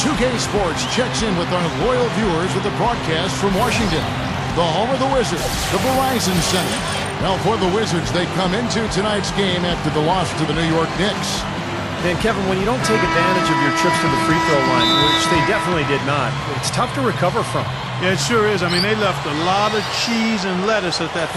2K Sports checks in with our loyal viewers with the broadcast from Washington, the home of the Wizards, the Verizon Center. Well, for the Wizards, they come into tonight's game after the loss to the New York Knicks. And Kevin, when you don't take advantage of your trips to the free throw line, which they definitely did not, it's tough to recover from. Yeah, it sure is. I mean, they left a lot of cheese and lettuce at that.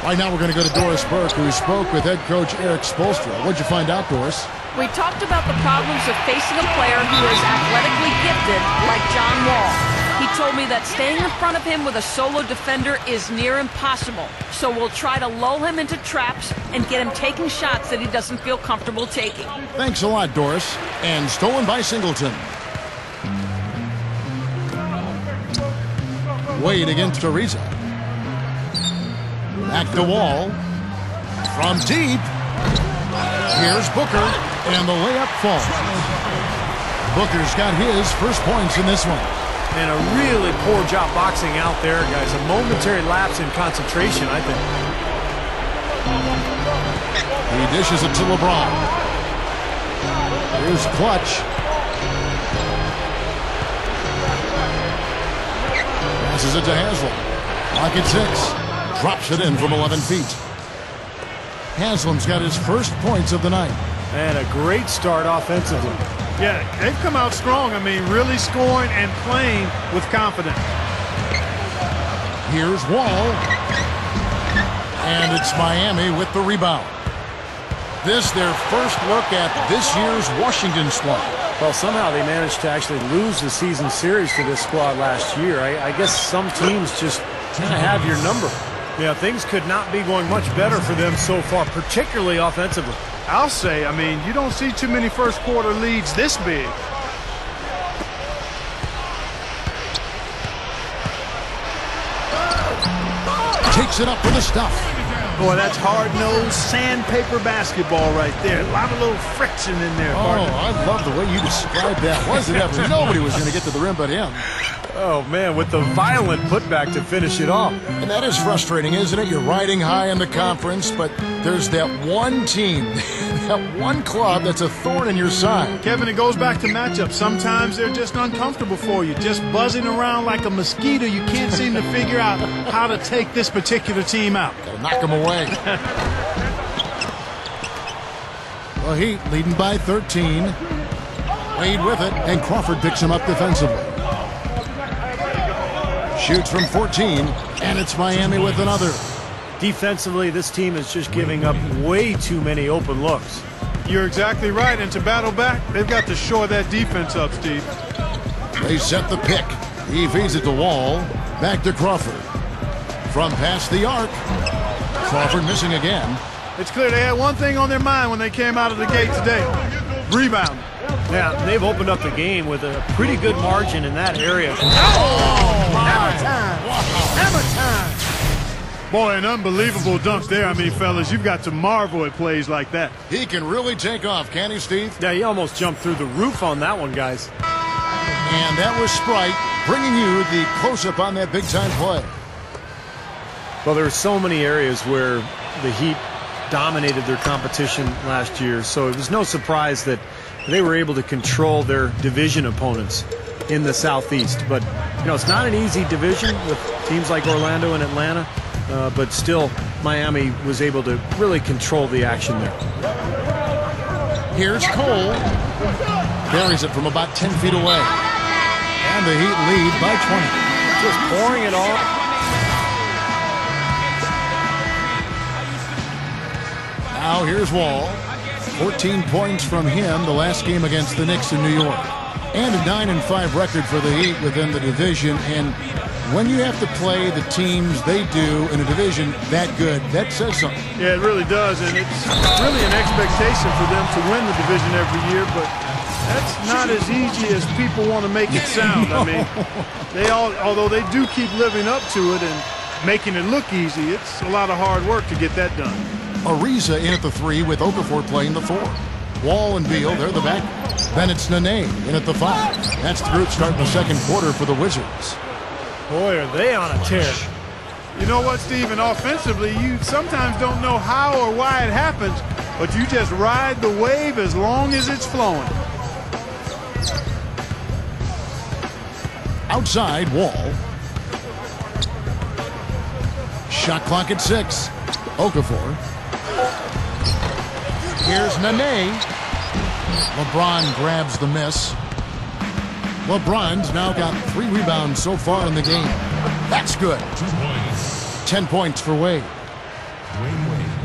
Right now we're going to go to Doris Burke, who spoke with head coach Eric Spoelstra. What'd you find out, Doris? We talked about the problems of facing a player who is athletically gifted like John Wall. He told me that staying in front of him with a solo defender is near impossible. So we'll try to lull him into traps and get him taking shots that he doesn't feel comfortable taking. Thanks a lot, Doris. And stolen by Singleton. Wade against Ariza. Back to Wall. From deep. Here's Booker. And the layup falls. Booker's got his first points in this one. And a really poor job boxing out there, guys. A momentary lapse in concentration, I think. He dishes it to LeBron. Here's Clutch. Passes it to Haslam. Clock at 6. Drops it in from 11 feet. Haslam's got his first points of the night. And a great start offensively. Yeah, they've come out strong. I mean, really scoring and playing with confidence. Here's Wall. And it's Miami with the rebound. This their first look at this year's Washington squad. Well, somehow they managed to actually lose the season series to this squad last year. I guess some teams just kind of have your number. Yeah, things could not be going much better for them so far, particularly offensively. I'll say, I mean, you don't see too many first quarter leads this big. Takes it up for the stuff. Boy, that's hard-nosed sandpaper basketball right there. A lot of little friction in there, partner. I love the way you described that. Was it ever? Nobody was going to get to the rim but him. Oh, man, with the violent putback to finish it off. And that is frustrating, isn't it? You're riding high in the conference, but there's that one team, that one club that's a thorn in your side. Kevin, it goes back to matchups. Sometimes they're just uncomfortable for you, just buzzing around like a mosquito. You can't seem to figure out how to take this particular team out. Gotta knock them away. Well, Heat leading by 13. Wade with it, and Crawford picks him up defensively. Shoots from 14, and it's Miami with another. Defensively, this team is just giving up way too many open looks. You're exactly right, and to battle back, they've got to shore that defense up, Steve. They set the pick. He feeds it to Wall. Back to Crawford. From past the arc. Crawford missing again. It's clear they had one thing on their mind when they came out of the gate today. Rebound. Yeah, they've opened up the game with a pretty good margin in that area. Hammer time! Hammer time! Boy, an unbelievable dunk there. I mean, fellas, you've got to marvel at plays like that. He can really take off, can't he, Steve? Yeah, he almost jumped through the roof on that one, guys. And that was Sprite bringing you the close-up on that big-time play. Well, there were so many areas where the Heat dominated their competition last year, so it was no surprise that they were able to control their division opponents in the Southeast. But, you know, it's not an easy division with teams like Orlando and Atlanta, but still Miami was able to really control the action there. Here's Cole. Carries it from about 10 feet away. And the Heat lead by 20. Just pouring it off. Now here's Wall. 14 points from him the last game against the Knicks in New York. And a 9-5 record for the Heat within the division. And when you have to play the teams they do in a division that good, that says something. Yeah, it really does. And it's really an expectation for them to win the division every year. But that's not as easy as people want to make it sound. No. I mean, although they do keep living up to it and making it look easy, it's a lot of hard work to get that done. Ariza in at the 3 with Okafor playing the 4. Wall and Beal, they're the back. Then it's Nene in at the 5. That's the group starting the second quarter for the Wizards. Boy, are they on a tear. You know what, Steven? Offensively, you sometimes don't know how or why it happens, but you just ride the wave as long as it's flowing. Outside, Wall. Shot clock at 6. Okafor. Here's Nene. LeBron grabs the miss. LeBron's now got 3 rebounds so far in the game. That's good. 10 points for Wade.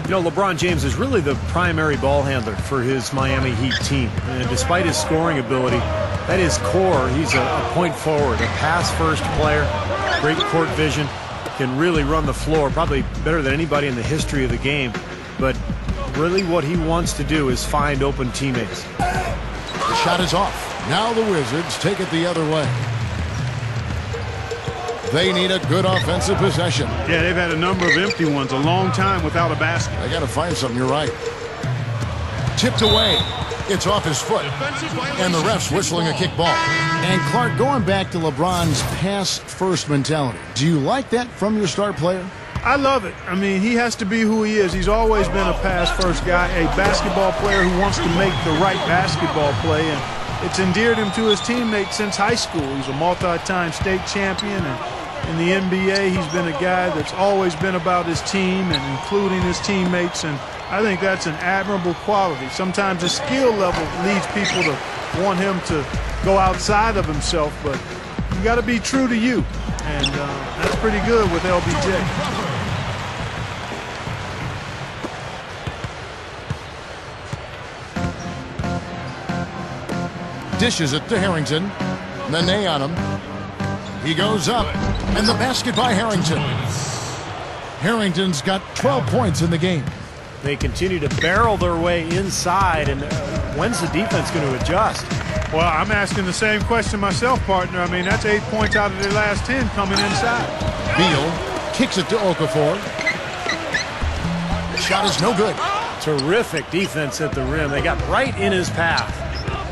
You know, LeBron James is really the primary ball handler for his Miami Heat team. And despite his scoring ability, at his core, he's a point forward, a pass-first player, great court vision, can really run the floor, probably better than anybody in the history of the game. But really what he wants to do is find open teammates. The shot is off. Now the Wizards take it the other way. They need a good offensive possession. Yeah, they've had a number of empty ones, a long time without a basket. They got to find something, you're right. Tipped away. It's off his foot. And the ref's whistling a kickball. And Clark, going back to LeBron's pass-first mentality, do you like that from your star player? I love it. I mean, he has to be who he is. He's always been a pass-first guy, a basketball player who wants to make the right basketball play, and it's endeared him to his teammates since high school. He's a multi-time state champion, and in the NBA, he's been a guy that's always been about his team and including his teammates, and I think that's an admirable quality. Sometimes the skill level leads people to want him to go outside of himself, but you got to be true to you, and that's pretty good with LBJ. Dishes it to Harrington. Nene on him. He goes up, and the basket by Harrington. Harrington's got 12 points in the game. They continue to barrel their way inside, and when's the defense going to adjust? Well, I'm asking the same question myself, partner. I mean, that's 8 points out of their last 10 coming inside. Beal kicks it to Okafor. Shot is no good. Terrific defense at the rim. They got right in his path.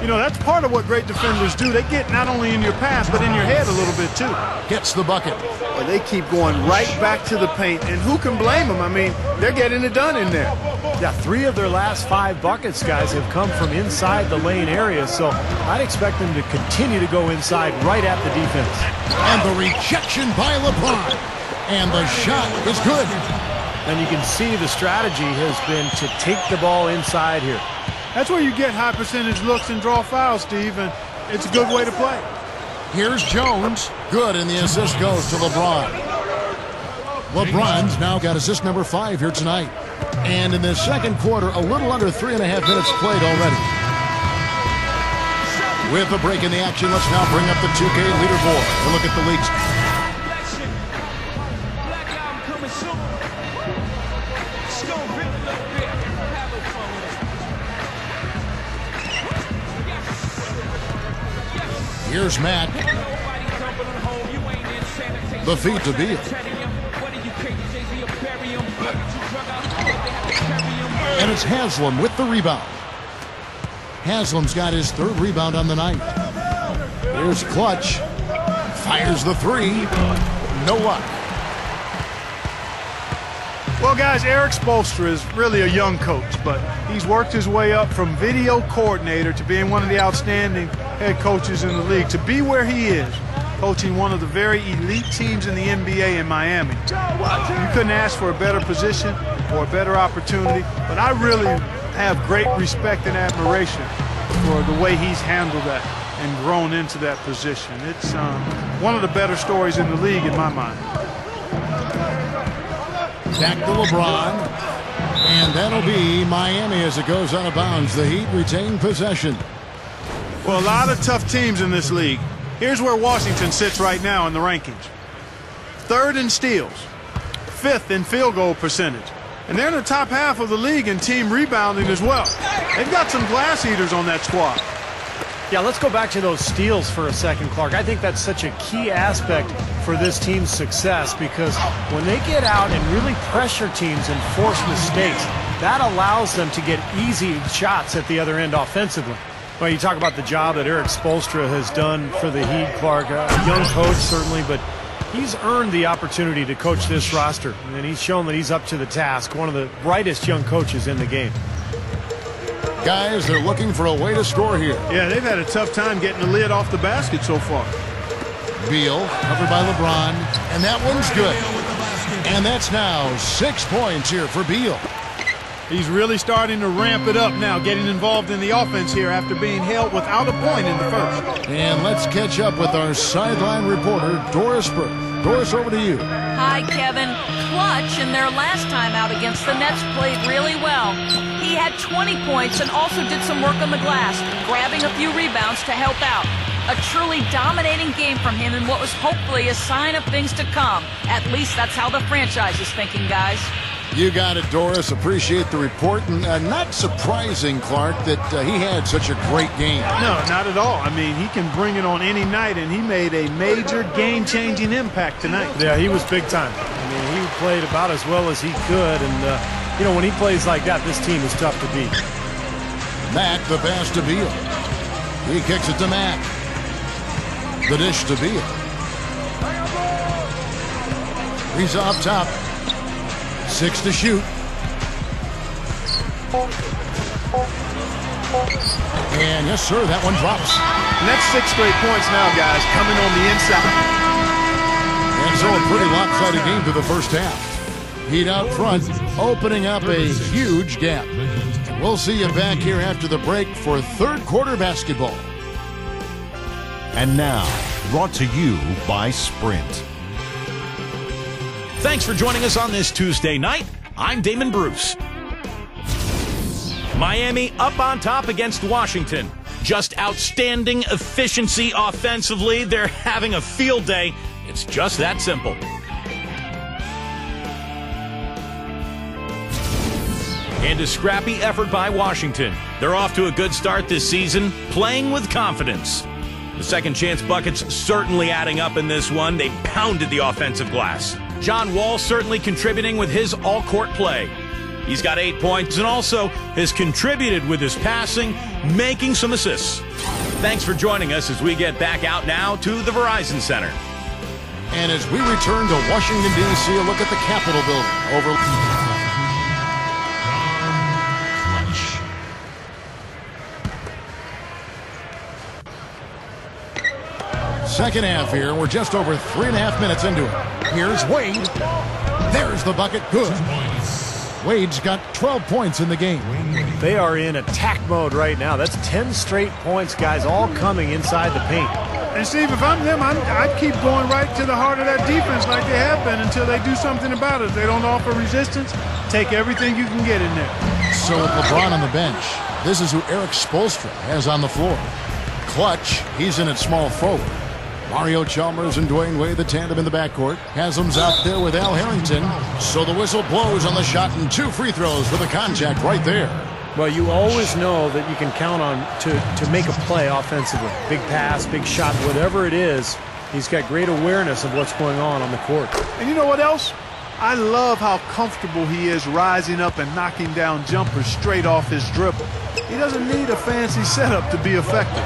You know, that's part of what great defenders do. They get not only in your pass, but in your head a little bit, too. Gets the bucket. Well, they keep going right back to the paint, and who can blame them? I mean, they're getting it done in there. Yeah, 3 of their last 5 buckets, guys, have come from inside the lane area, so I'd expect them to continue to go inside right at the defense. And the rejection by LeBron. And the shot is good. And you can see the strategy has been to take the ball inside here. That's where you get high percentage looks and draw fouls, Steve, and it's a good way to play. Here's Jones. Good, and the assist goes to LeBron. LeBron's now got assist number 5 here tonight. And in the second quarter, a little under 3.5 minutes played already. With a break in the action, let's now bring up the 2K leaderboard and look at the league's. Here's Matt. The feed to Beal. And it's Haslam with the rebound. Haslam's got his 3rd rebound on the night. Here's Clutch. Fires the 3. No luck. Well, guys, Eric Spoelstra is really a young coach, but he's worked his way up from video coordinator to being one of the outstanding head coaches in the league. To be where he is, coaching one of the very elite teams in the NBA in Miami, you couldn't ask for a better position or a better opportunity, but I really have great respect and admiration for the way he's handled that and grown into that position. It's one of the better stories in the league in my mind. Back to LeBron. And that'll be Miami as it goes out of bounds. The Heat retain possession. Well, a lot of tough teams in this league. Here's where Washington sits right now in the rankings. 3rd in steals, 5th in field goal percentage. And they're in the top half of the league in team rebounding as well. They've got some glass eaters on that squad. Yeah, let's go back to those steals for a second, Clark. I think that's such a key aspect for this team's success because when they get out and really pressure teams and force mistakes, that allows them to get easy shots at the other end offensively. Well, you talk about the job that Eric Spoelstra has done for the Heat, Clark. A young coach, certainly, but He's earned the opportunity to coach this roster, and he's shown that he's up to the task. One of the brightest young coaches in the game. Guys, they're looking for a way to score here. Yeah, they've had a tough time getting the lid off the basket so far. Beal, covered by LeBron, and that one's good. And that's now 6 points here for Beal. He's really starting to ramp it up now, getting involved in the offense here after being held without a point in the first. And let's catch up with our sideline reporter, Doris Burke. Doris, over to you. Hi, Kevin. Clutch in their last time out against the Nets played really well. He had 20 points and also did some work on the glass, grabbing a few rebounds to help out. A truly dominating game from him in what was hopefully a sign of things to come. At least that's how the franchise is thinking, guys. You got it, Doris. Appreciate the report. And not surprising, Clark, that he had such a great game. No, not at all. I mean, he can bring it on any night, and he made a major game-changing impact tonight. Yeah, he was big time. I mean, he played about as well as he could. And, you know, when he plays like that, this team is tough to beat. Mack, the pass to Beal. He kicks it to Mack. The dish to Beal. He's up top. 6 to shoot. And yes, sir, that one drops. And that's 6 straight points now, guys, coming on the inside. And so a pretty lopsided game through the first half. Heat out front, opening up a huge gap. We'll see you back here after the break for third quarter basketball. And now, brought to you by Sprint. Thanks for joining us on this Tuesday night. I'm Damon Bruce. Miami up on top against Washington. Just outstanding efficiency offensively. They're having a field day. It's just that simple. And a scrappy effort by Washington. They're off to a good start this season, playing with confidence. The second chance buckets certainly adding up in this one. They pounded the offensive glass. John Wall certainly contributing with his all-court play. He's got 8 points and also has contributed with his passing, making some assists. Thanks for joining us as we get back out now to the Verizon Center. And as we return to Washington, D.C., a look at the Capitol building over... Second half here. We're just over 3.5 minutes into it. Here's Wade. There's the bucket. Good. Wade's got 12 points in the game. They are in attack mode right now. That's 10 straight points, guys, all coming inside the paint. And, Steve, if I'm them, I'd keep going right to the heart of that defense like they have been until they do something about it. If they don't offer resistance, take everything you can get in there. So with LeBron on the bench, this is who Eric Spoelstra has on the floor. Clutch, he's in at small forward. Mario Chalmers and Dwayne Wade, the tandem in the backcourt. Haslam's out there with Al Harrington. So the whistle blows on the shot and 2 free throws for the contact right there. Well, you always know that you can count on to make a play offensively. Big pass, big shot, whatever it is. He's got great awareness of what's going on the court. And you know what else? I love how comfortable he is rising up and knocking down jumpers straight off his dribble. He doesn't need a fancy setup to be effective.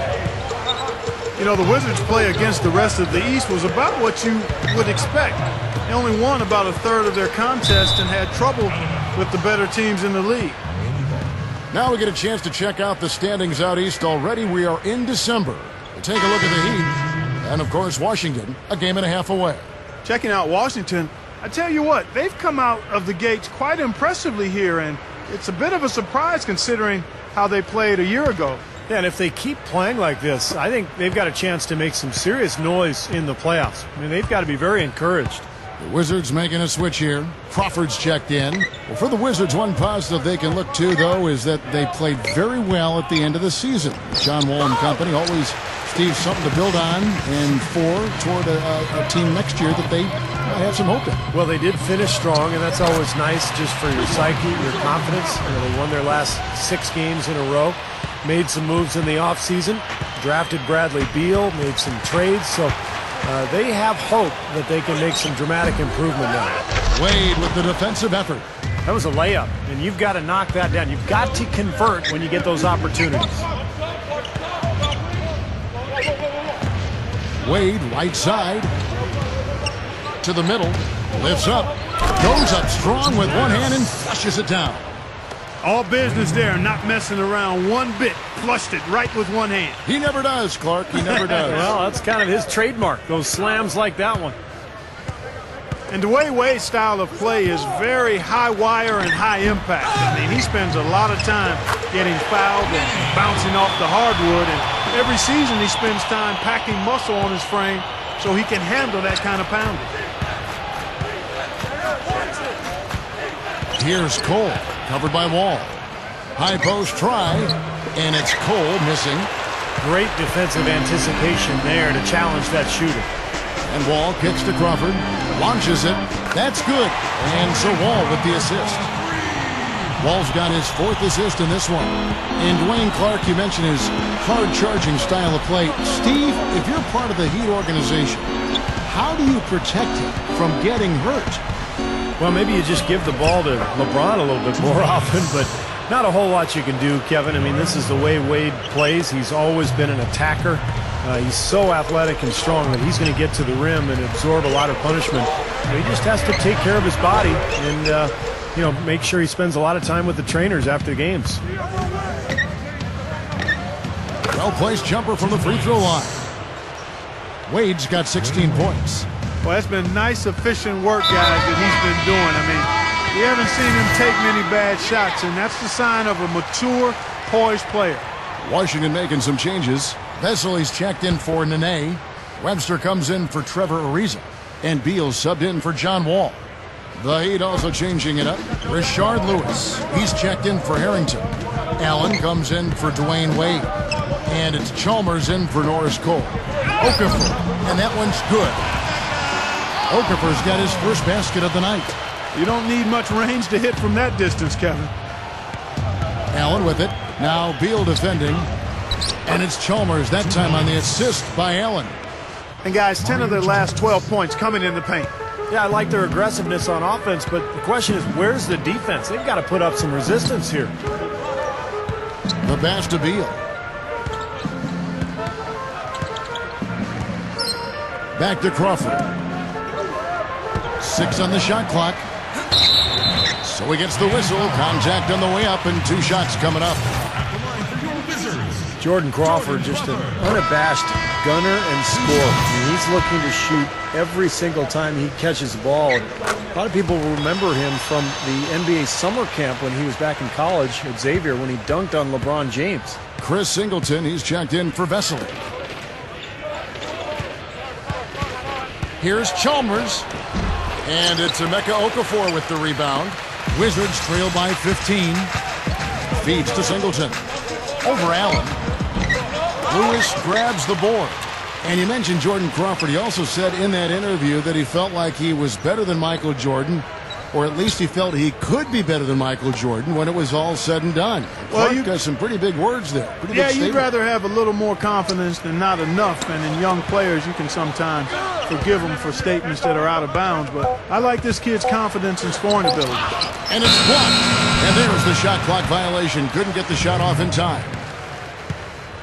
You know, the Wizards' play against the rest of the East was about what you would expect. They only won about a third of their contest and had trouble with the better teams in the league. Now we get a chance to check out the standings out East. Already we are in December. We'll take a look at the Heat. And, of course, Washington, a game and a half away. Checking out Washington, I tell you what, they've come out of the gates quite impressively here, and it's a bit of a surprise considering how they played a year ago. Yeah, and if they keep playing like this, I think they've got a chance to make some serious noise in the playoffs. I mean, they've got to be very encouraged. The Wizards making a switch here. Crawford's checked in. Well, for the Wizards, one positive they can look to, though, is that they played very well at the end of the season. John Wall and company, always, Steve, something to build on and toward a team next year that they have some hope in. Well, they did finish strong, and that's always nice just for your psyche, your confidence. You know, they won their last 6 games in a row. Made some moves in the offseason, drafted Bradley Beal, made some trades, so they have hope that they can make some dramatic improvement now. Wade with the defensive effort. That was a layup, and you've got to knock that down. You've got to convert when you get those opportunities. Wade, right side. to the middle. Lifts up. Goes up strong with one hand and flushes it down. All business there, not messing around one bit. Flushed it right with one hand. He never does, Clark. He never does. Well, that's kind of his trademark, those slams like that one. And Dwayne Wade's style of play is very high wire and high impact. I mean, he spends a lot of time getting fouled and bouncing off the hardwood. And every season he spends time packing muscle on his frame so he can handle that kind of pounding. Here's Cole, covered by Wall. High post try, and it's Cole missing. Great defensive anticipation there to challenge that shooter. And Wall kicks to Crawford, launches it. That's good. And so Wall with the assist. Wall's got his 4th assist in this one. And Dwayne, Clark, you mentioned his hard-charging style of play. Steve, if you're part of the Heat organization, how do you protect him from getting hurt? Well, maybe you just give the ball to LeBron a little bit more often, but not a whole lot you can do, Kevin. I mean, this is the way Wade plays. He's always been an attacker. He's so athletic and strong that he's going to get to the rim and absorb a lot of punishment. But he just has to take care of his body and, make sure he spends a lot of time with the trainers after the games. Well-placed jumper from the free throw line. Wade's got 16 points. Well, that's been nice, efficient work, guys, that he's been doing. I mean, we haven't seen him take many bad shots, and that's the sign of a mature, poised player. Washington making some changes. Vesely's checked in for Nene. Webster comes in for Trevor Ariza. And Beal subbed in for John Wall. The Heat also changing it up. Rashard Lewis. He's checked in for Harrington. Allen comes in for Dwayne Wade. And it's Chalmers in for Norris Cole. Okafor. And that one's good. Okafor's got his first basket of the night. You don't need much range to hit from that distance, Kevin. Allen with it. Now Beal defending. And it's Chalmers, that time on the assist by Allen. And guys, 10 of their last 12 points coming in the paint. Yeah, I like their aggressiveness on offense, but the question is, where's the defense? They've got to put up some resistance here. The pass to Beal. Back to Crawford. 6 on the shot clock. So he gets the whistle. Contact on the way up, and 2 shots coming up. Jordan Crawford, just an unabashed gunner and scorer. I mean, he's looking to shoot every single time he catches the ball. A lot of people remember him from the NBA summer camp when he was back in college at Xavier when he dunked on LeBron James. Chris Singleton, he's checked in for Vesely. Here's Chalmers. And it's Emeka Okafor with the rebound. Wizards trail by 15. Feeds to Singleton. Over Allen. Lewis grabs the board. And you mentioned Jordan Crawford. He also said in that interview that he felt like he was better than Michael Jordan, or at least he felt he could be better than Michael Jordan when it was all said and done. Well, Clark got some pretty big words there. Yeah, you'd rather have a little more confidence than not enough. And in young players, you can sometimes forgive them for statements that are out of bounds. But I like this kid's confidence and scoring ability. And it's blocked. And there's the shot clock violation. Couldn't get the shot off in time.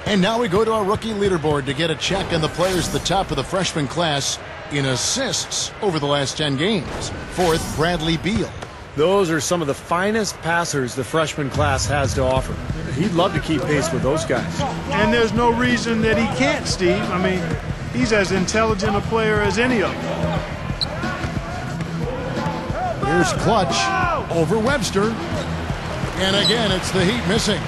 And now we go to our rookie leaderboard to get a check on the players at the top of the freshman class in assists over the last 10 games. 4th, Bradley Beal. Those are some of the finest passers the freshman class has to offer. He'd love to keep pace with those guys. And there's no reason that he can't, Steve. I mean, he's as intelligent a player as any of them. Here's Clutch over Webster. And again, it's the Heat missing.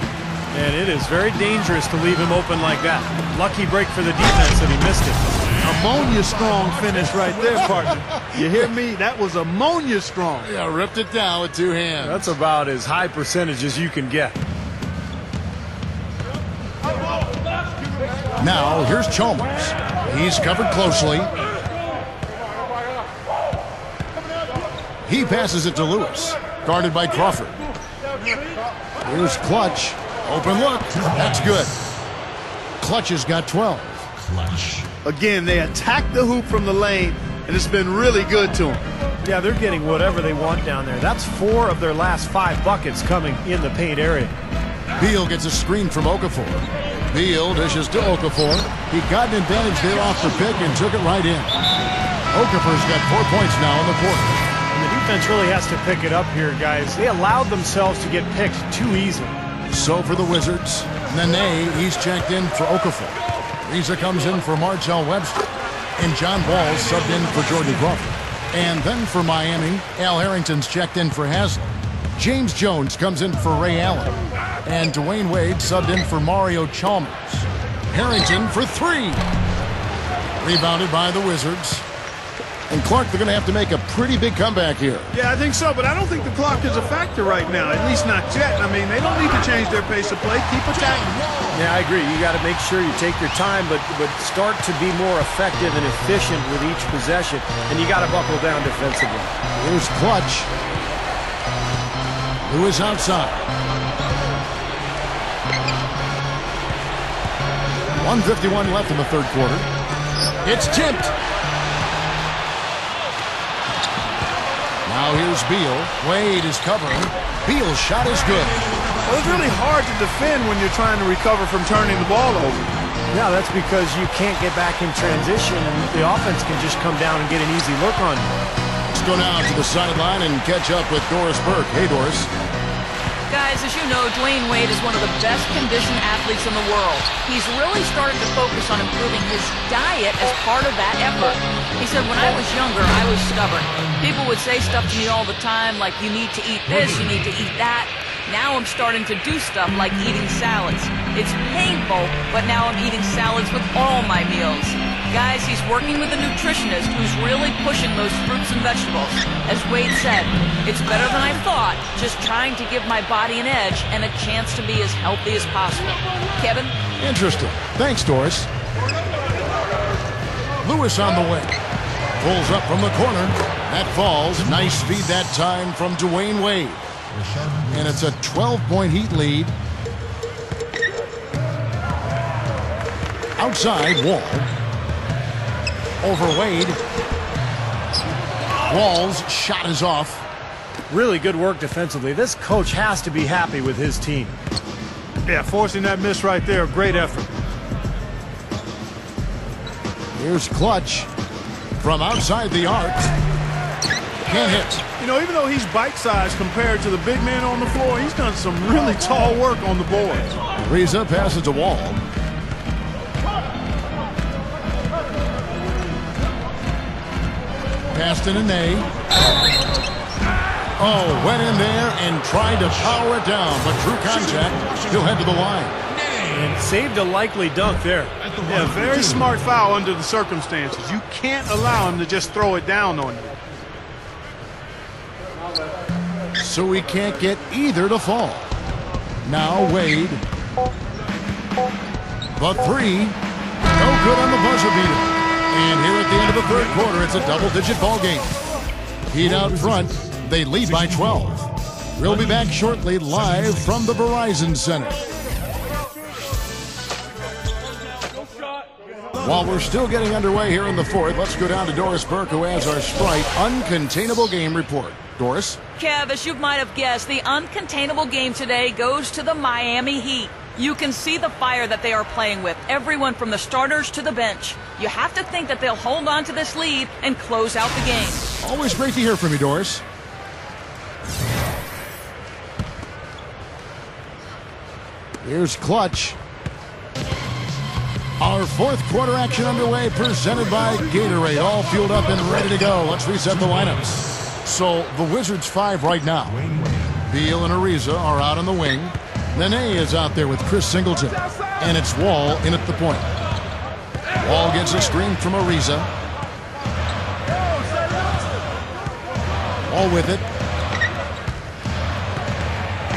And it is very dangerous to leave him open like that. Lucky break for the defense that he missed it. Ammonia strong finish right there, partner. You hear me? That was ammonia strong. Yeah, ripped it down with 2 hands. That's about as high percentage as you can get. Now, here's Chalmers. He's covered closely. He passes it to Lewis. Guarded by Crawford. Here's Clutch. Open look. That's good. Clutch has got 12. Clutch. Again, they attack the hoop from the lane, and it's been really good to them. Yeah, they're getting whatever they want down there. That's 4 of their last 5 buckets coming in the paint area. Beal gets a screen from Okafor. Beal dishes to Okafor. He got an advantage there off the pick and took it right in. Okafor's got 4 points now in the quarter. And the defense really has to pick it up here, guys. They allowed themselves to get picked too easily. So for the Wizards, Nene, he's checked in for Okafor. Riza comes in for Marcel Webster. And John Wall subbed in for Jordan Crawford. And then for Miami, Al Harrington's checked in for Haslem. James Jones comes in for Ray Allen. And Dwayne Wade subbed in for Mario Chalmers. Harrington for 3. Rebounded by the Wizards. And Clark, they're going to have to make a pretty big comeback here. Yeah, I think so, but I don't think the clock is a factor right now, at least not yet. I mean, they don't need to change their pace of play. Keep attacking. Yeah, I agree. You got to make sure you take your time, but start to be more effective and efficient with each possession, and you got to buckle down defensively. Here's Clutch. Lewis outside. 1:51 left in the third quarter. It's tipped. Now here's Beal. Wade is covering. Beal's shot is good. Well, it's really hard to defend when you're trying to recover from turning the ball over. Yeah, that's because you can't get back in transition, and the offense can just come down and get an easy look on you. Let's go now to the sideline and catch up with Doris Burke. Hey, Doris. Guys, as you know, Dwayne Wade is one of the best conditioned athletes in the world. He's really started to focus on improving his diet as part of that effort. He said, when I was younger, I was stubborn. People would say stuff to me all the time, like, you need to eat this, you need to eat that. Now I'm starting to do stuff like eating salads. It's painful, but now I'm eating salads with all my meals. Guys, he's working with a nutritionist who's really pushing those fruits and vegetables. As Wade said, it's better than I thought, just trying to give my body an edge and a chance to be as healthy as possible. Kevin? Interesting. Thanks, Doris. Lewis on the wing. Pulls up from the corner. That falls. Nice feed that time from Dwayne Wade. And it's a 12-point Heat lead. Outside, Wall. Over Wade. Wall's shot is off. Really good work defensively. This coach has to be happy with his team. Yeah, forcing that miss right there, great effort. Here's Clutch from outside the arc. Can't hit. You know, even though he's bite-sized compared to the big man on the floor, he's done some really tall work on the boards. Riza passes to Wall. Passed in a Nene. Oh, went in there and tried to power it down, but drew contact. He'll head to the line. And saved a likely dunk there. Yeah, very smart foul under the circumstances. You can't allow him to just throw it down on you. So he can't get either to fall. Now Wade. The 3. No good on the buzzer beater. And here at the end of the third quarter, it's a double-digit ball game. Heat out front. They lead by 12. We'll be back shortly live from the Verizon Center. While we're still getting underway here in the fourth, let's go down to Doris Burke, who has our Sprite Uncontainable Game Report. Doris? Kev, as you might have guessed, the uncontainable game today goes to the Miami Heat. You can see the fire that they are playing with, everyone from the starters to the bench. You have to think that they'll hold on to this lead and close out the game. Always great to hear from you, Doris. Here's Clutch. Our fourth quarter action underway, presented by Gatorade. All fueled up and ready to go. Let's reset the lineups. So the Wizards 5 right now. Beal and Ariza are out on the wing. Nene is out there with Chris Singleton. And it's Wall in at the point. Wall gets a screen from Ariza. Wall with it.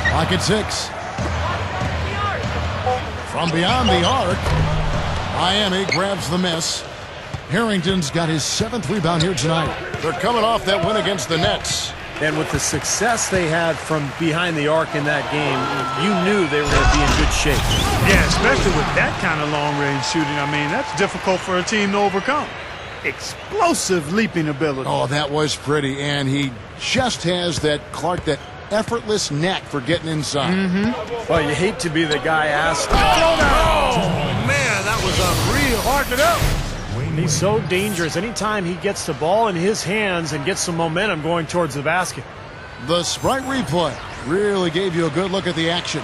Clock at 6. From beyond the arc, Miami grabs the miss. Harrington's got his 7th rebound here tonight. They're coming off that win against the Nets. And with the success they had from behind the arc in that game, you knew they were going to be in good shape. Yeah, especially with that kind of long-range shooting. I mean, that's difficult for a team to overcome. Explosive leaping ability. Oh, that was pretty. And he just has that, Clark, that effortless knack for getting inside. Well, you hate to be the guy asked. Oh, man, that was unreal. Mark it up. He's so dangerous. Anytime he gets the ball in his hands and gets some momentum going towards the basket. The Sprite replay really gave you a good look at the action.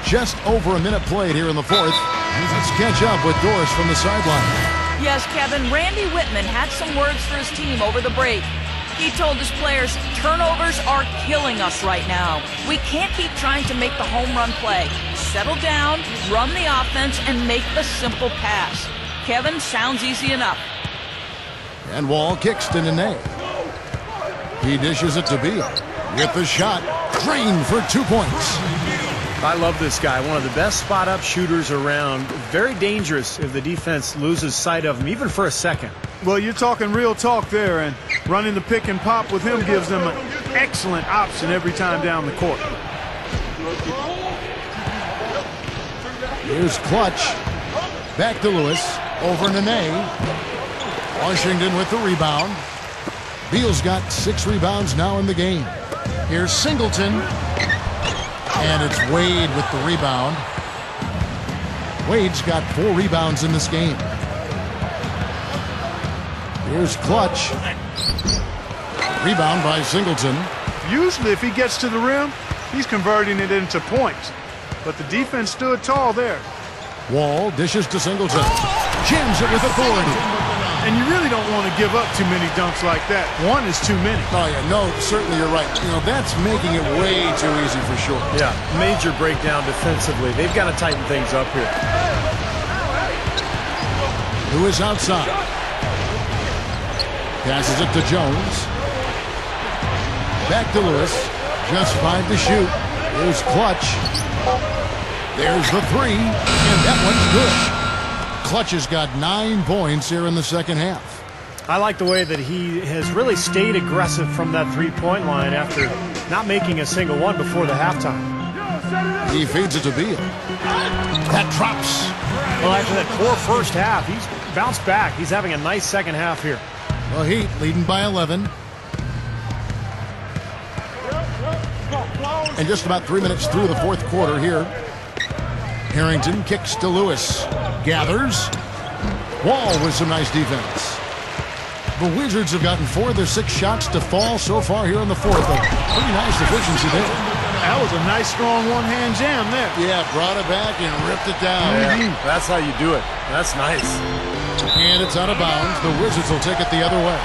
Just over a minute played here in the fourth. Let's catch up with Doris from the sideline. Yes, Kevin, Randy Whitman had some words for his team over the break. He told his players, turnovers are killing us right now. We can't keep trying to make the home run play. Settle down, run the offense, and make the simple pass. Kevin, sounds easy enough. And Wall kicks to Nene. He dishes it to Beal. With the shot, drained for 2 points. I love this guy. One of the best spot-up shooters around. Very dangerous if the defense loses sight of him, even for a second. Well, you're talking real talk there, and running the pick and pop with him gives them an excellent option every time down the court. Here's Clutch. Back to Lewis. Over Nene. Washington with the rebound. Beal's got 6 rebounds now in the game. Here's Singleton. And it's Wade with the rebound. Wade's got 4 rebounds in this game. Here's Clutch. Rebound by Singleton. Usually if he gets to the rim, he's converting it into points. But the defense stood tall there. Wall dishes to Singleton. Jams it with authority. And you really don't want to give up too many dunks like that. One is too many. Oh, yeah, no, certainly you're right. You know, that's making it way too easy for sure. Yeah, major breakdown defensively. They've got to tighten things up here. Who is outside? Passes it to Jones. Back to Lewis. Just 5 to shoot. Here's Clutch. There's the 3, and that one's good. Clutch has got 9 points here in the second half. I like the way that he has really stayed aggressive from that three-point line after not making a single one before the halftime. He feeds it to Beal. That drops. Well, after that poor first half, he's bounced back. He's having a nice second half here. Well, Heat leading by 11. And just about 3 minutes through the fourth quarter here. Harrington kicks to Lewis. Gathers. Wall with some nice defense. The Wizards have gotten 4 of their 6 shots to fall so far here in the fourth. A pretty nice efficiency there. That was a nice, strong one-hand jam there. Yeah, brought it back and ripped it down. Yeah, that's how you do it. That's nice. And it's out of bounds. The Wizards will take it the other way.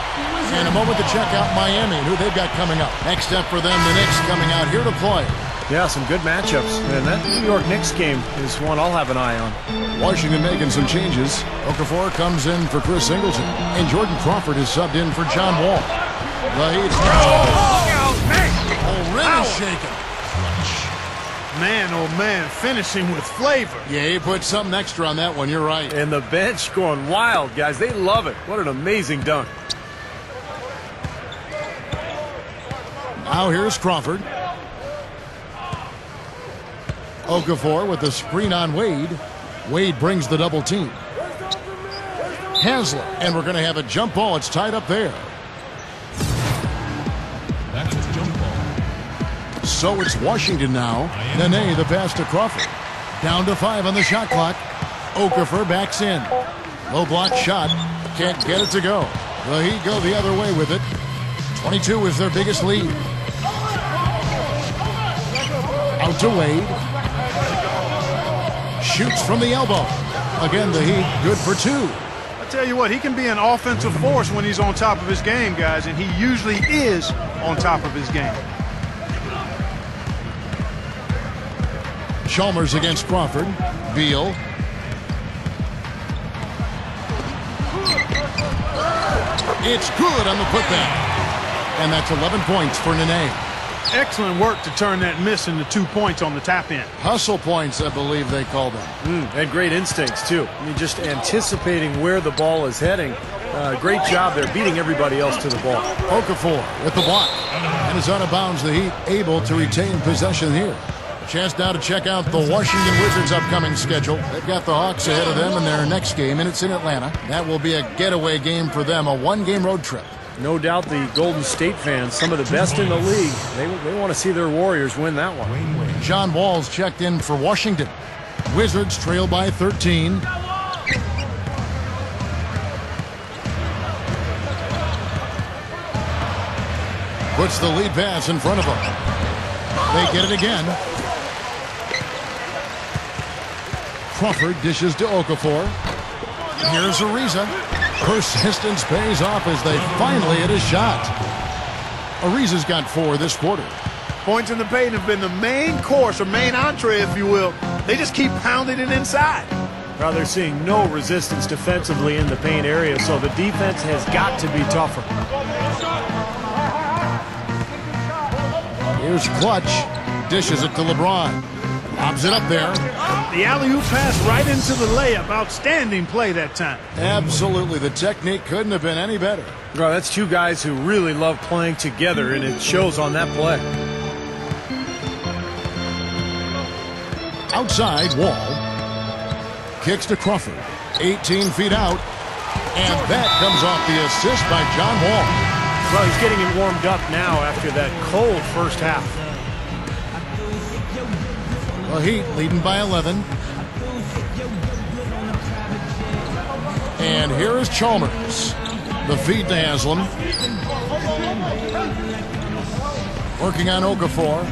And a moment to check out Miami, who they've got coming up. Next up for them, the Knicks coming out here to play. Yeah, some good matchups. And that New York Knicks game is one I'll have an eye on. Washington making some changes. Okafor comes in for Chris Singleton. And Jordan Crawford is subbed in for John Wall. The Heat. Already shaken. Man, oh man, finishing with flavor. Yeah, he put something extra on that one. You're right. And the bench going wild, guys. They love it. What an amazing dunk. Now here's Crawford. Okafor with the screen on Wade. Wade brings the double team. Haslett, and we're going to have a jump ball. It's tied up there. That is jump ball. So it's Washington now. Nene, the pass to Crawford. Down to 5 on the shot clock. Okafor backs in. Low block shot. Can't get it to go. The Heat go the other way with it. 22 is their biggest lead. Out to Wade. Shoots from the elbow. Again, the Heat good for 2. I tell you what, he can be an offensive force when he's on top of his game, guys, and he usually is on top of his game. Chalmers against Crawford. Beal. It's good on the putback. And that's 11 points for Nene. Excellent work to turn that miss into 2 points on the tap in. Hustle points, I believe they call them. And great instincts, too. I mean, just anticipating where the ball is heading. Great job there, beating everybody else to the ball. Okafor with the block. And it's out of bounds. The Heat able to retain possession here. A chance now to check out the Washington Wizards' upcoming schedule. They've got the Hawks ahead of them in their next game, and it's in Atlanta. That will be a getaway game for them, a 1-game road trip. No doubt the Golden State fans, some of the best in the league, they want to see their Warriors win that one. John Wall's checked in for Washington. Wizards trail by 13. Puts the lead pass in front of them. They get it again. Crawford dishes to Okafor. Here's Ariza. Persistence pays off as they finally hit a shot. Ariza's got 4 this quarter. Points in the paint have been the main course, or main entree, if you will. They just keep pounding it inside. Well, they're seeing no resistance defensively in the paint area, so the defense has got to be tougher. Here's Clutch. Dishes it to LeBron. Lobs it up there. The alley-oop pass right into the layup. Outstanding play that time. Absolutely. The technique couldn't have been any better. Well, that's 2 guys who really love playing together, and it shows on that play. Outside, Wall. Kicks to Crawford. 18 feet out. And that comes off the assist by John Wall. Well, he's getting it warmed up now after that cold first half. The Heat leading by 11. And here is Chalmers. The feed to Haslam. Working on Okafor.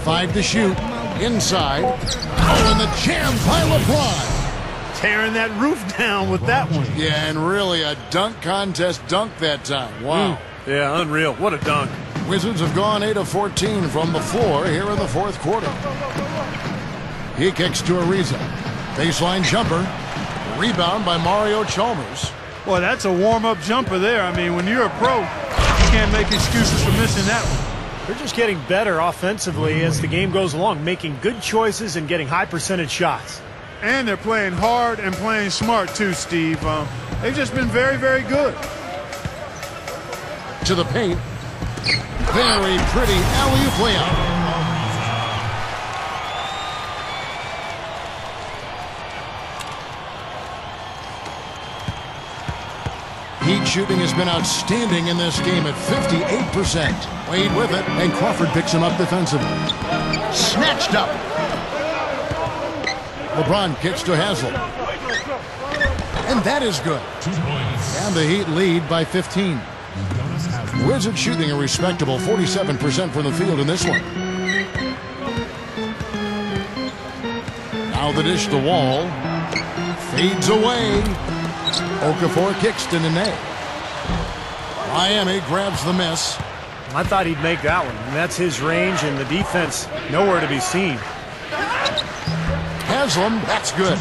5 to shoot. Inside. Oh, and the jam by LeBron. Tearing that roof down with that one. Yeah, and really a dunk contest dunk that time. Wow. Yeah, unreal. What a dunk. Wizards have gone 8 of 14 from the floor here in the 4th quarter. He kicks to Ariza. Baseline jumper. Rebound by Mario Chalmers. Boy, that's a warm-up jumper there. I mean, when you're a pro, you can't make excuses for missing that one. They're just getting better offensively as the game goes along, making good choices and getting high percentage shots. And they're playing hard and playing smart, too, Steve. They've just been very, very good. To the paint. Very pretty alley-oop layup. Heat shooting has been outstanding in this game at 58%. Wade with it, and Crawford picks him up defensively. Snatched up. LeBron kicks to Haslam. And that is good. And the Heat lead by 15. Wizards shooting a respectable 47% from the field in this one. Now the dish to Wall. Fades away. Okafor kicks to Nene. Miami grabs the miss. I thought he'd make that one. And that's his range, and the defense nowhere to be seen. Haslam, that's good.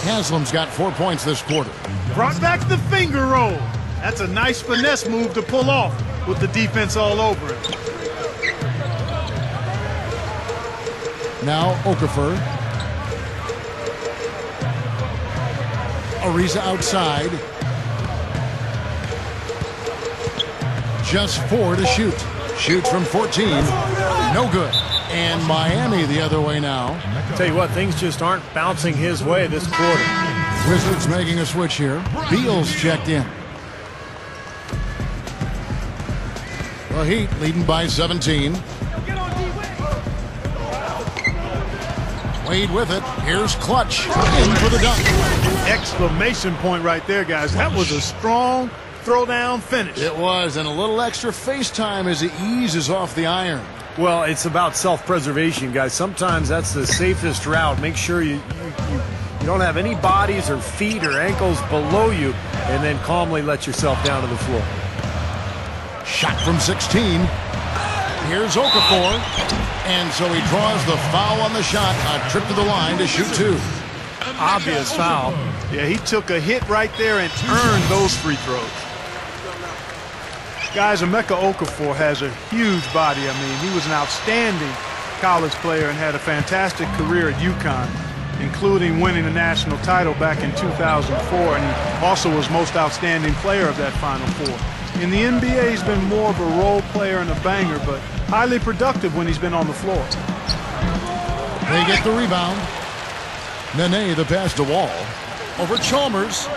Haslam's got 4 points this quarter. Brought back the finger roll. That's a nice finesse move to pull off with the defense all over him. Now Okafor. Ariza outside. Just 4 to shoot. Shoots from 14. No good. And Miami the other way now. Tell you what, things just aren't bouncing his way this quarter. Wizards making a switch here. Beal's checked in. The Heat leading by 17. Wade with it. Here's Clutch. In for the dunk. Exclamation point right there, guys. That was a strong throwdown finish. It was, and a little extra face time as he eases off the iron. Well, it's about self-preservation, guys. Sometimes that's the safest route. Make sure you don't have any bodies or feet or ankles below you, and then calmly let yourself down to the floor. Shot from 16. Here's Okafor. And so he draws the foul on the shot. A trip to the line to shoot 2. Obvious foul. Yeah, he took a hit right there and earned those free throws. Guys, Emeka Okafor has a huge body. I mean, he was an outstanding college player and had a fantastic career at UConn, including winning the national title back in 2004, and he also was most outstanding player of that Final Four. In the NBA, he's been more of a role player and a banger, but highly productive when he's been on the floor. They get the rebound. Nene the pass to Wall. Over Chalmers.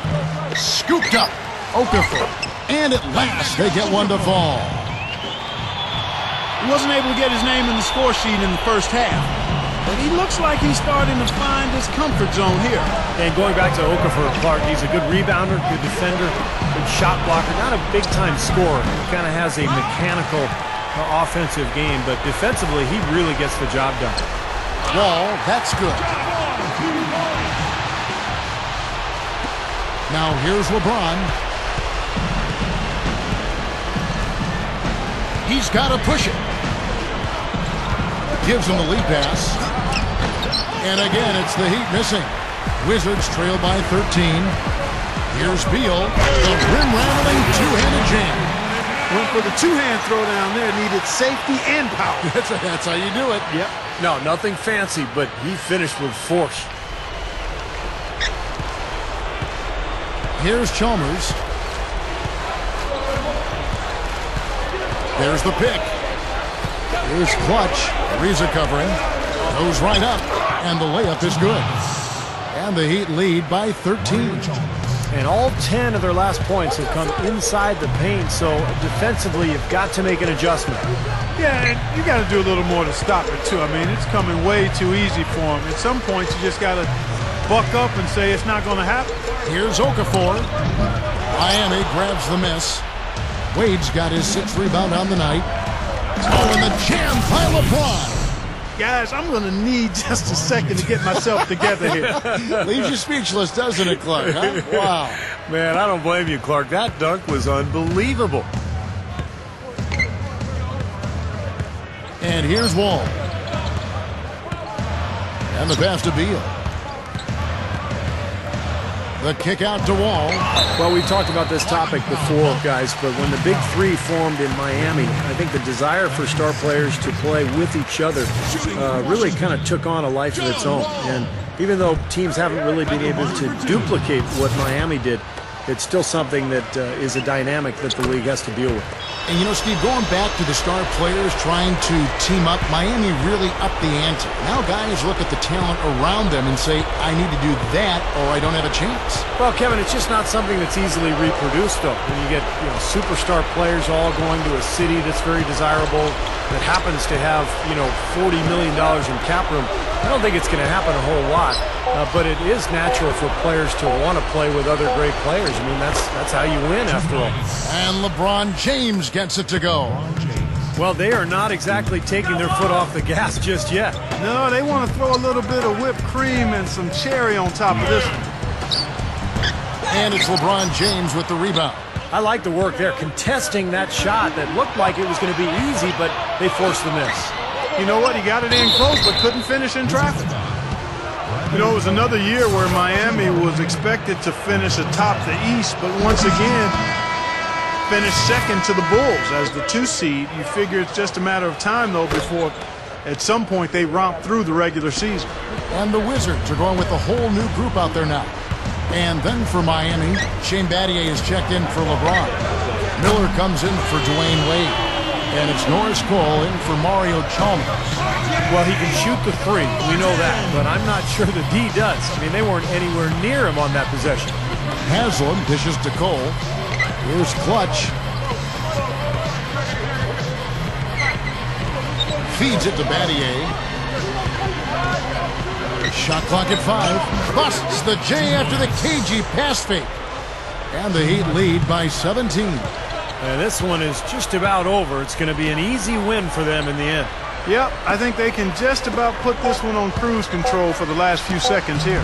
Scooped up. Okafor. And at last, they get one to fall. He wasn't able to get his name in the score sheet in the first half. but he looks like he's starting to find his comfort zone here. And going back to Okafor, Clark, he's a good rebounder, good defender, good shot blocker, not a big-time scorer. He kind of has a mechanical offensive game, but defensively, he really gets the job done. Wall, that's good. Now here's LeBron. He's got to push it. Gives him the lead pass. And again, it's the Heat missing. Wizards trail by 13. Here's Beal. The rim-rattling two-handed jam. Went for the two-hand throwdown there. Needed safety and power. That's how you do it. Yep. No, nothing fancy, but he finished with force. Here's Chalmers. There's the pick. Here's Clutch. Ariza covering. Goes right up. And the layup is good. And the Heat lead by 13. And all 10 of their last points have come inside the paint, so defensively you've got to make an adjustment. Yeah, and you got to do a little more to stop it, too. I mean, it's coming way too easy for him. At some points, you just got to buck up and say it's not going to happen. Here's Okafor. Miami grabs the miss. Wade's got his 6th rebound on the night. Oh, and the jam by LeBron. Guys, I'm going to need just a second to get myself together here. Leaves you speechless, doesn't it, Clark? Huh? Wow. Man, I don't blame you, Clark. That dunk was unbelievable. And here's Wall. And the pass to Beal. The kick out to Wall. Well, we talked about this topic before, guys, but when the Big Three formed in Miami, I think the desire for star players to play with each other really kind of took on a life of its own. And even though teams haven't really been able to duplicate what Miami did, it's still something that is a dynamic that the league has to deal with. And, you know, Steve, going back to the star players trying to team up, Miami really upped the ante. Now guys look at the talent around them and say, I need to do that or I don't have a chance. Well, Kevin, it's just not something that's easily reproduced, though. When you get superstar players all going to a city that's very desirable, that happens to have, $40 million in cap room, I don't think it's going to happen a whole lot. But it is natural for players to want to play with other great players. I mean, that's how you win, after all. And LeBron James gets it to go. Well, they are not exactly taking their foot off the gas just yet. No, they want to throw a little bit of whipped cream and some cherry on top of this one. And it's LeBron James with the rebound. I like the work there, contesting that shot that looked like it was going to be easy, but they forced the miss. You know what? He got it in close, but couldn't finish in traffic. It was another year where Miami was expected to finish atop the East, but once again, finished second to the Bulls as the 2 seed. You figure it's just a matter of time, though, before at some point they romp through the regular season. And the Wizards are going with a whole new group out there now. And then for Miami, Shane Battier is checked in for LeBron. Miller comes in for Dwayne Wade. And it's Norris Cole in for Mario Chalmers. Well, he can shoot the 3. We know that. But I'm not sure the D does. I mean, they weren't anywhere near him on that possession. Haslam dishes to Cole. Here's Clutch. Feeds it to Battier. Shot clock at 5. Busts the J after the cagey pass fake. And the Heat lead by 17. And this one is just about over. It's going to be an easy win for them in the end. Yep, I think they can just about put this one on cruise control for the last few seconds here.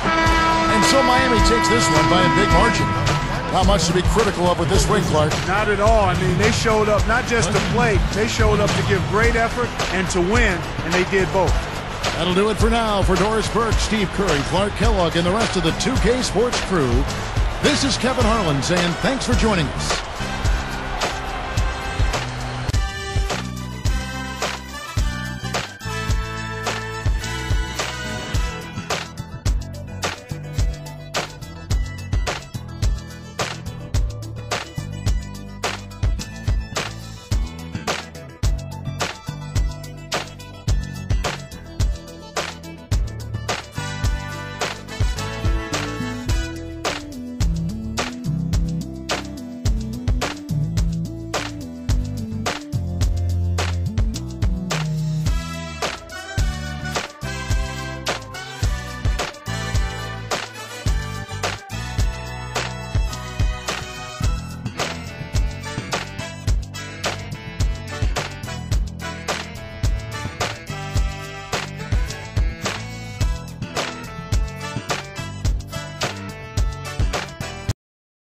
And so Miami takes this one by a big margin. Not much to be critical of with this win, Clark. Not at all. I mean, they showed up not just to play, they showed up to give great effort and to win, and they did both. That'll do it for now. For Doris Burke, Steve Curry, Clark Kellogg, and the rest of the 2K Sports crew, this is Kevin Harlan saying thanks for joining us.